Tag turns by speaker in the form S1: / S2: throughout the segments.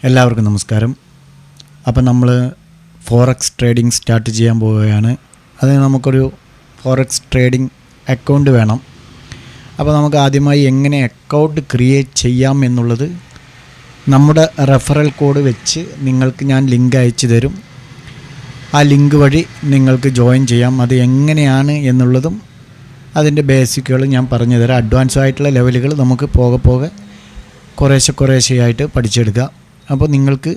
S1: എല്ലാവർക്കും നമസ്കാരം. അപ്പോൾ നമ്മൾ ഫോറക്സ് ട്രേഡിംഗ് സ്റ്റാർട്ട് ചെയ്യാൻ പോവുകയാണ്. അതിന് നമുക്കൊരു ഫോറക്സ് ട്രേഡിംഗ് അക്കൗണ്ട് വേണം. അപ്പോൾ നമുക്ക് ആദ്യമായി എങ്ങനെ അക്കൗണ്ട് ക്രിയേറ്റ് ചെയ്യാം എന്നുള്ളത് നമ്മുടെ റെഫറൽ കോഡ് വെച്ച് നിങ്ങൾക്ക് ഞാൻ ലിങ്ക് അയച്ചു തരും. ആ ലിങ്ക് വഴി നിങ്ങൾക്ക് ജോയിൻ ചെയ്യാം. അത് എങ്ങനെയാണ് എന്നുള്ളതും അതിൻ്റെ ബേസിക്കുകൾ ഞാൻ പറഞ്ഞു തരാം. അഡ്വാൻസ് ആയിട്ടുള്ള ലെവലുകൾ നമുക്ക് പോകെ കുറേശ്ശെയായിട്ട് പഠിച്ചെടുക്കുക. അപ്പോൾ നിങ്ങൾക്ക്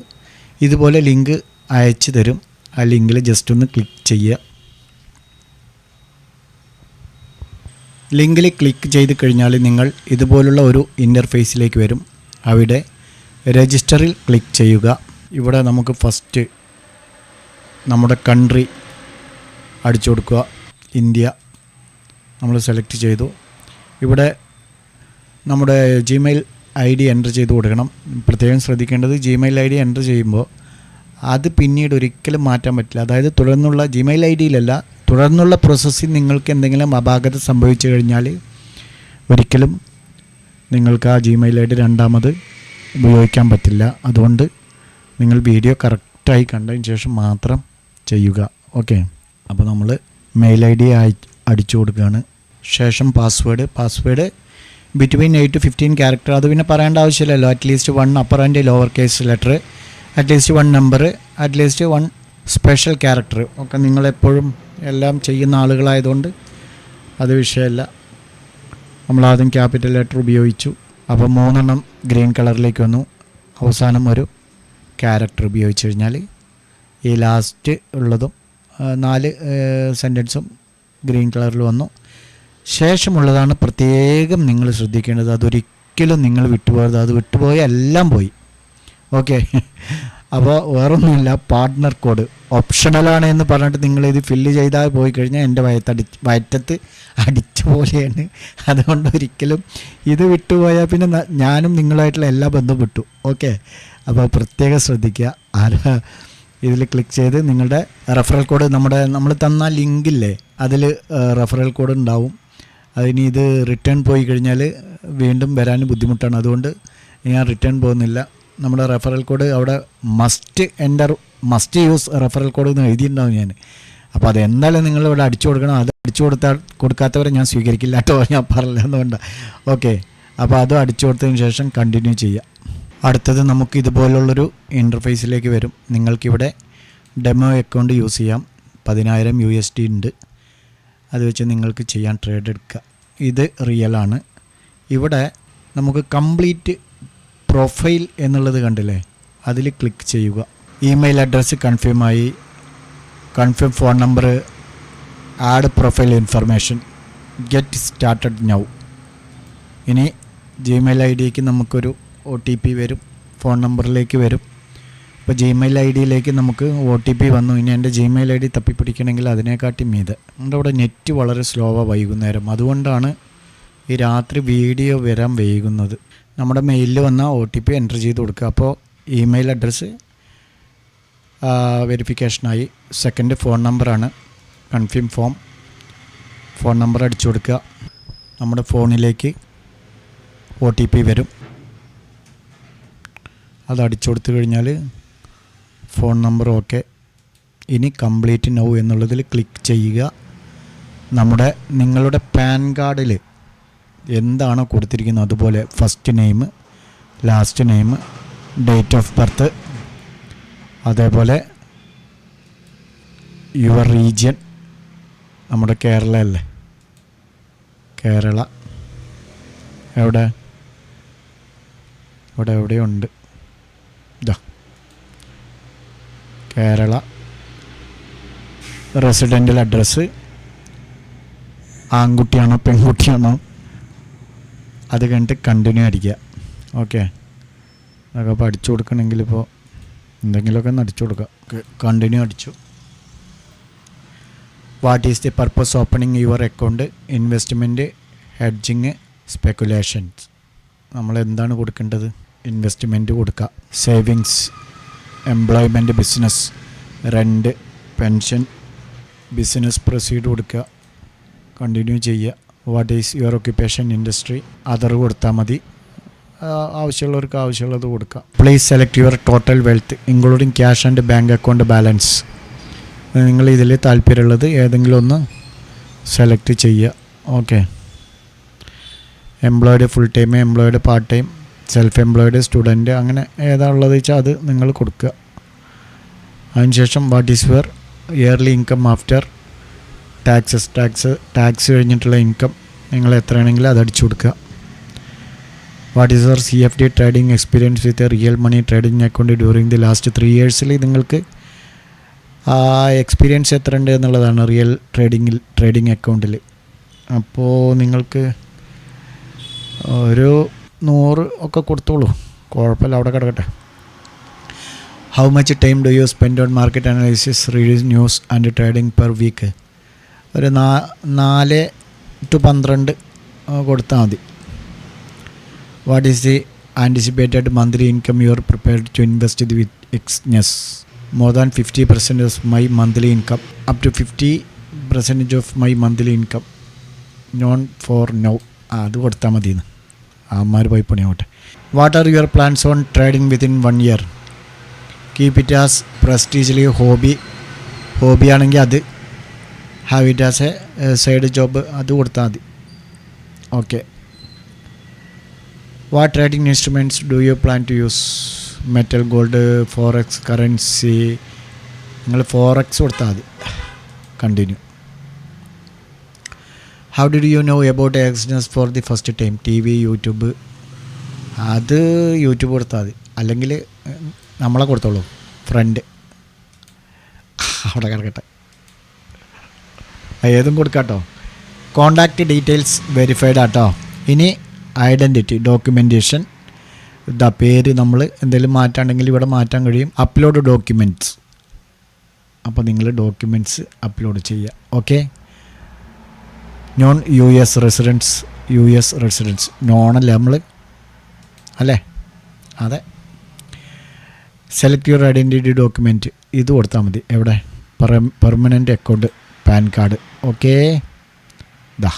S1: ഇതുപോലെ ലിങ്ക് അയച്ചു തരും. ആ ലിങ്കിൽ ജസ്റ്റ് ഒന്ന് ക്ലിക്ക് ചെയ്യുക. ലിങ്കിൽ ക്ലിക്ക് ചെയ്ത് കഴിഞ്ഞാൽ നിങ്ങൾ ഇതുപോലുള്ള ഒരു ഇൻ്റർഫേസിലേക്ക് വരും. അവിടെ രജിസ്റ്ററിൽ ക്ലിക്ക് ചെയ്യുക. ഇവിടെ നമുക്ക് ഫസ്റ്റ് നമ്മുടെ കൺട്രി അടിച്ചു കൊടുക്കുക. ഇന്ത്യ നമ്മൾ സെലക്ട് ചെയ്തു. ഇവിടെ നമ്മുടെ ജിമെയിൽ ID എൻ്റർ ചെയ്ത് കൊടുക്കണം. പ്രത്യേകം ശ്രദ്ധിക്കേണ്ടത് ജിമെയിൽ ID എൻ്റർ ചെയ്യുമ്പോൾ അത് പിന്നീട് ഒരിക്കലും മാറ്റാൻ പറ്റില്ല. അതായത് തുടർന്നുള്ള ജിമെയിൽ IDയിലല്ല, തുടർന്നുള്ള പ്രോസസ്സിൽ നിങ്ങൾക്ക് എന്തെങ്കിലും അപാകത സംഭവിച്ചു കഴിഞ്ഞാൽ ഒരിക്കലും നിങ്ങൾക്ക് ആ ജിമെയിൽ ID രണ്ടാമത് ഉപയോഗിക്കാൻ പറ്റില്ല. അതുകൊണ്ട് നിങ്ങൾ വീഡിയോ കറക്റ്റായി കണ്ടതിന് ശേഷം മാത്രം ചെയ്യുക. ഓക്കെ, അപ്പോൾ നമ്മൾ മെയിൽ ID അടിച്ചു കൊടുക്കുകയാണ്. ശേഷം പാസ്വേഡ് ബിറ്റ്വീൻ 8 to 15 ക്യാരക്ടർ. അത് പിന്നെ പറയേണ്ട ആവശ്യമില്ലല്ലോ. At least 1 upper and lower case letter, at least 1 number, at least 1 special character ഒക്കെ നിങ്ങളെപ്പോഴും എല്ലാം ചെയ്യുന്ന ആളുകളായതുകൊണ്ട് അത് വിഷയമല്ല. നമ്മളാദ്യം ക്യാപിറ്റൽ ലെറ്റർ ഉപയോഗിച്ചു. അപ്പോൾ 3 ഗ്രീൻ കളറിലേക്ക് വന്നു. അവസാനം ഒരു ക്യാരക്ടർ ഉപയോഗിച്ച് കഴിഞ്ഞാൽ ഈ ലാസ്റ്റ് ഉള്ളതും 4 സെൻറ്റൻസും ഗ്രീൻ കളറിൽ വന്നു. ശേഷമുള്ളതാണ് പ്രത്യേകം നിങ്ങൾ ശ്രദ്ധിക്കേണ്ടത്. അതൊരിക്കലും നിങ്ങൾ വിട്ടുപോകരുത്. അത് വിട്ടുപോയി എല്ലാം പോയി. ഓക്കെ, അപ്പോൾ വേറൊന്നുമില്ല. പാർട്ട്ണർ കോഡ് ഓപ്ഷണലാണ് എന്ന് പറഞ്ഞിട്ട് നിങ്ങളിത് ഫില്ല് ചെയ്താൽ പോയി കഴിഞ്ഞാൽ എൻ്റെ വയറ്റത്ത് അടിച്ച പോലെയാണ്. അതുകൊണ്ട് ഒരിക്കലും ഇത് വിട്ടുപോയാൽ പിന്നെ ഞാനും നിങ്ങളായിട്ടുള്ള എല്ലാ ബന്ധവും വിട്ടു. ഓക്കെ, അപ്പോൾ പ്രത്യേകം ശ്രദ്ധിക്കുക. ഇതിൽ ക്ലിക്ക് ചെയ്ത് നിങ്ങളുടെ റെഫറൽ കോഡ് നമ്മൾ തന്ന ലിങ്കില്ലേ അതിൽ റെഫറൽ കോഡ് ഉണ്ടാവും. അതിന് ഇത് റിട്ടേൺ പോയി കഴിഞ്ഞാൽ വീണ്ടും വരാൻ ബുദ്ധിമുട്ടാണ്. അതുകൊണ്ട് ഞാൻ റിട്ടേൺ പോകുന്നില്ല. നമ്മുടെ റെഫറൽ കോഡ് അവിടെ മസ്റ്റ് യൂസ് റെഫറൽ കോഡ് എന്ന് എഴുതിയിട്ടുണ്ടാവും ഞാൻ. അപ്പോൾ അത് എന്തായാലും നിങ്ങൾ ഇവിടെ അടിച്ചു കൊടുക്കണം. അത് കൊടുക്കാത്തവരെ ഞാൻ സ്വീകരിക്കില്ല കേട്ടോ, ഞാൻ പറഞ്ഞില്ല എന്നുകൊണ്ട്. ഓക്കെ, അപ്പോൾ അത് അടിച്ചു കൊടുത്തതിന് ശേഷം കണ്ടിന്യൂ ചെയ്യാം. അടുത്തത് നമുക്ക് ഇതുപോലുള്ളൊരു ഇൻ്റർഫേസിലേക്ക് വരും. നിങ്ങൾക്കിവിടെ ഡെമോ അക്കൗണ്ട് യൂസ് ചെയ്യാം. 10,000 USD ഉണ്ട്. അത് വെച്ച് നിങ്ങൾക്ക് ചെയ്യാൻ ട്രേഡ് എടുക്കുക. ഇത് റിയലാണ്. ഇവിടെ നമുക്ക് കംപ്ലീറ്റ് പ്രൊഫൈൽ എന്നുള്ളത് കണ്ടില്ലേ, അതിൽ ക്ലിക്ക് ചെയ്യുക. ഇമെയിൽ അഡ്രസ്സ് കൺഫേമായി, confirm phone number, add profile information, get started now. ഇനി ജിമെയിൽ IDക്ക് നമുക്കൊരു OTP വരും, ഫോൺ നമ്പറിലേക്ക് വരും. ഇപ്പോൾ ജിമെയിൽ IDയിലേക്ക് നമുക്ക് OTP വന്നു. ഇനി എൻ്റെ ജിമെയിൽ ID തപ്പിപ്പിടിക്കണമെങ്കിൽ അതിനെക്കാട്ടി മീതെ. നമ്മുടെ ഇവിടെ നെറ്റ് വളരെ സ്ലോവാണ് വൈകുന്നേരം. അതുകൊണ്ടാണ് ഈ രാത്രി വീഡിയോ വരാൻ വൈകുന്നത്. നമ്മുടെ മെയിലിൽ വന്ന OTP എൻ്റർ ചെയ്ത് കൊടുക്കുക. അപ്പോൾ ഇമെയിൽ അഡ്രസ്സ് വെരിഫിക്കേഷനായി. സെക്കൻഡ് ഫോൺ നമ്പറാണ്, കൺഫേം ഫോൺ നമ്പർ അടിച്ചു കൊടുക്കുക. നമ്മുടെ ഫോണിലേക്ക് OTP വരും. അത് അടിച്ചു കൊടുത്തു കഴിഞ്ഞാൽ ഫോൺ നമ്പർ ഓക്കെ. ഇനി കംപ്ലീറ്റ് നൗ എന്നുള്ളതിൽ ക്ലിക്ക് ചെയ്യുക. നിങ്ങളുടെ പാൻ കാർഡിൽ എന്താണോ കൊടുത്തിരിക്കുന്നത് അതുപോലെ first name, last name, date of birth, അതേപോലെ യുവർ റീജിയൻ. നമ്മുടെ കേരള അല്ലേ, കേരള എവിടെയുണ്ട്. ഇതാ കേരള. റെസിഡൻ്റൽ അഡ്രസ്സ്, ആൺകുട്ടിയാണോ പെൺകുട്ടിയാണോ, അത് കഴിഞ്ഞിട്ട് കണ്ടിന്യൂ അടിക്കുക. ഓക്കെ, അതൊക്കെ അപ്പോൾ അടിച്ചു കൊടുക്കണമെങ്കിൽ ഇപ്പോൾ എന്തെങ്കിലുമൊക്കെ ഒന്ന് അടിച്ചു കൊടുക്കുക. കണ്ടിന്യൂ അടിച്ചു. What is the purpose opening your account? Investment, hedging, speculations. നമ്മൾ എന്താണ് കൊടുക്കേണ്ടത്? ഇൻവെസ്റ്റ്മെൻറ്റ് കൊടുക്കുക. Savings, employment, business, rent, pension, business proceed കൊടുക്കുക. കണ്ടിന്യൂ ചെയ്യുക. What is your occupation, industry, other കൊടുത്താൽ മതി. ആവശ്യമുള്ളവർക്ക് ആവശ്യമുള്ളത് കൊടുക്കുക. Please select your total wealth including cash and bank account balance. നിങ്ങൾ ഇതിൽ താല്പര്യമുള്ളത് ഏതെങ്കിലും ഒന്ന് സെലക്ട് ചെയ്യുക. Okay. Employed full time, employed part time, self employed, student, അങ്ങനെ ഏതാ ഉള്ളത് വെച്ചാൽ അത് നിങ്ങൾ കൊടുക്കുക. അതിനുശേഷം what is your yearly income after tax കഴിഞ്ഞിട്ടുള്ള ഇൻകം നിങ്ങൾ എത്രയാണെങ്കിലും അത് അടിച്ചു കൊടുക്കുക. What is your CFD trading experience with real money trading account during the last 3 years നിങ്ങൾക്ക് ആ എക്സ്പീരിയൻസ് എത്ര ഉണ്ട് എന്നുള്ളതാണ് റിയൽ ട്രേഡിംഗ് അക്കൗണ്ടിൽ. അപ്പോൾ നിങ്ങൾക്ക് ഒരു 100 ഒക്കെ കൊടുത്തോളൂ, കുഴപ്പമില്ല, അവിടെ കിടക്കട്ടെ. How much time do you spend on market analysis, reading news and trading per week? ഒരു 4 to 12 കൊടുത്താൽ മതി. What is the anticipated monthly income you are prepared to invest with Exness? More than 50% of my monthly income, up to 50% of my monthly income, none for now. അത് കൊടുത്താൽ മതിയെന്ന് അമ്മമാർ പോയി പണിയാവട്ടെ. What are your plans on trading within 1 year? Keep it as prestigiously hobby ആണെങ്കിൽ അത്, have it as a side job, അത് കൊടുത്താൽ മതി. Okay. What trading instruments do you plan to use? Metal, gold, forex, currency. നിങ്ങൾ forex കൊടുത്താൽ മതി. Continue. How did you know about Exness for the first time? TV, YouTube. അത് YouTube കൊടുത്താൽ മതി, അല്ലെങ്കിൽ നമ്മളെ കൊടുത്തോളൂ, ഫ്രണ്ട്. അവിടെ കിടക്കട്ടെ, ഏതും കൊടുക്കാട്ടോ. കോണ്ടാക്റ്റ് ഡീറ്റെയിൽസ് വെരിഫൈഡ് ആട്ടോ. ഇനി ഐഡൻറ്റിറ്റി, ഡോക്യുമെൻറ്റേഷൻ. ഇതാ പേര് നമ്മൾ എന്തെങ്കിലും മാറ്റാണ്ടെങ്കിൽ ഇവിടെ മാറ്റാൻ കഴിയും. Upload documents. അപ്പോൾ നിങ്ങൾ ഡോക്യുമെൻറ്റ്സ് അപ്ലോഡ് ചെയ്യുക. ഓക്കെ. Non US residence. നോണല്ലേ നമ്മൾ, അല്ലേ? അതെ. Select your identity document. ഇത് കൊടുത്താൽ മതി. എവിടെ? Permanent account, PAN card. Okay. ഇതാ.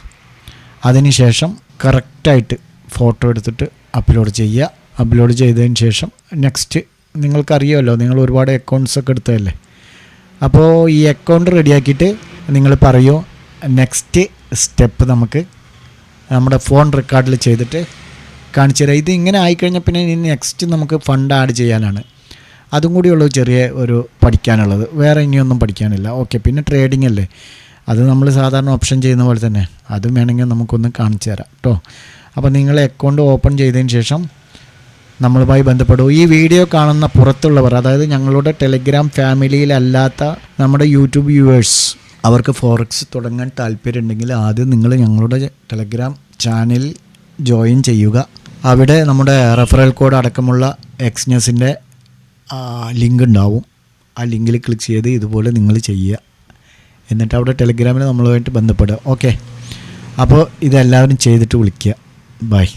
S1: അതിനുശേഷം കറക്റ്റായിട്ട് ഫോട്ടോ എടുത്തിട്ട് അപ്ലോഡ് ചെയ്യുക. അപ്ലോഡ് ചെയ്തതിന് ശേഷം നെക്സ്റ്റ്. നിങ്ങൾക്കറിയാമല്ലോ, നിങ്ങൾ ഒരുപാട് അക്കൗണ്ട്സൊക്കെ എടുത്തതല്ലേ. അപ്പോൾ ഈ അക്കൗണ്ട് റെഡിയാക്കിയിട്ട് നിങ്ങൾ പറയൂ നെക്സ്റ്റ് സ്റ്റെപ്പ് നമുക്ക് നമ്മുടെ ഫോൺ റെക്കോർഡിൽ ചെയ്തിട്ട് കാണിച്ചു തരാം. ഇത് ഇങ്ങനെ ആയിക്കഴിഞ്ഞാൽ പിന്നെ ഇനി നെക്സ്റ്റ് നമുക്ക് ഫണ്ട് ആഡ് ചെയ്യാനാണ്. അതും കൂടിയുള്ളൂ ചെറിയ ഒരു പഠിക്കാനുള്ളത്, വേറെ ഇനിയൊന്നും പഠിക്കാനില്ല. ഓക്കെ. പിന്നെ ട്രേഡിംഗ് അല്ലേ, അത് നമ്മൾ സാധാരണ ഓപ്ഷൻ ചെയ്യുന്ന പോലെ തന്നെ അതും വേണമെങ്കിൽ നമുക്കൊന്ന് കാണിച്ചു തരാം കേട്ടോ. അപ്പോൾ നിങ്ങൾ അക്കൗണ്ട് ഓപ്പൺ ചെയ്തതിന് ശേഷം നമ്മളുമായി ബന്ധപ്പെടും. ഈ വീഡിയോ കാണുന്ന പുറത്തുള്ളവർ, അതായത് ഞങ്ങളുടെ ടെലിഗ്രാം ഫാമിലിയിലല്ലാത്ത നമ്മുടെ യൂട്യൂബ് വ്യൂവേഴ്സ്, അവർക്ക് ഫോറക്സ് തുടങ്ങാൻ താല്പര്യമുണ്ടെങ്കിൽ ആദ്യം നിങ്ങൾ ഞങ്ങളുടെ ടെലിഗ്രാം ചാനൽ ജോയിൻ ചെയ്യുക. അവിടെ നമ്മുടെ റെഫറൽ കോഡ് അടക്കമുള്ള എക്സ്നെസിൻ്റെ ലിങ്ക് ഉണ്ടാവും. ആ ലിങ്കിൽ ക്ലിക്ക് ചെയ്ത് ഇതുപോലെ നിങ്ങൾ ചെയ്യുക. എന്നിട്ട് അവിടെ ടെലിഗ്രാമിൽ നമ്മളുമായിട്ട് ബന്ധപ്പെടുക. ഓക്കെ. അപ്പോൾ ഇതെല്ലാവരും ചെയ്തിട്ട് വിളിക്കുക. ബൈ.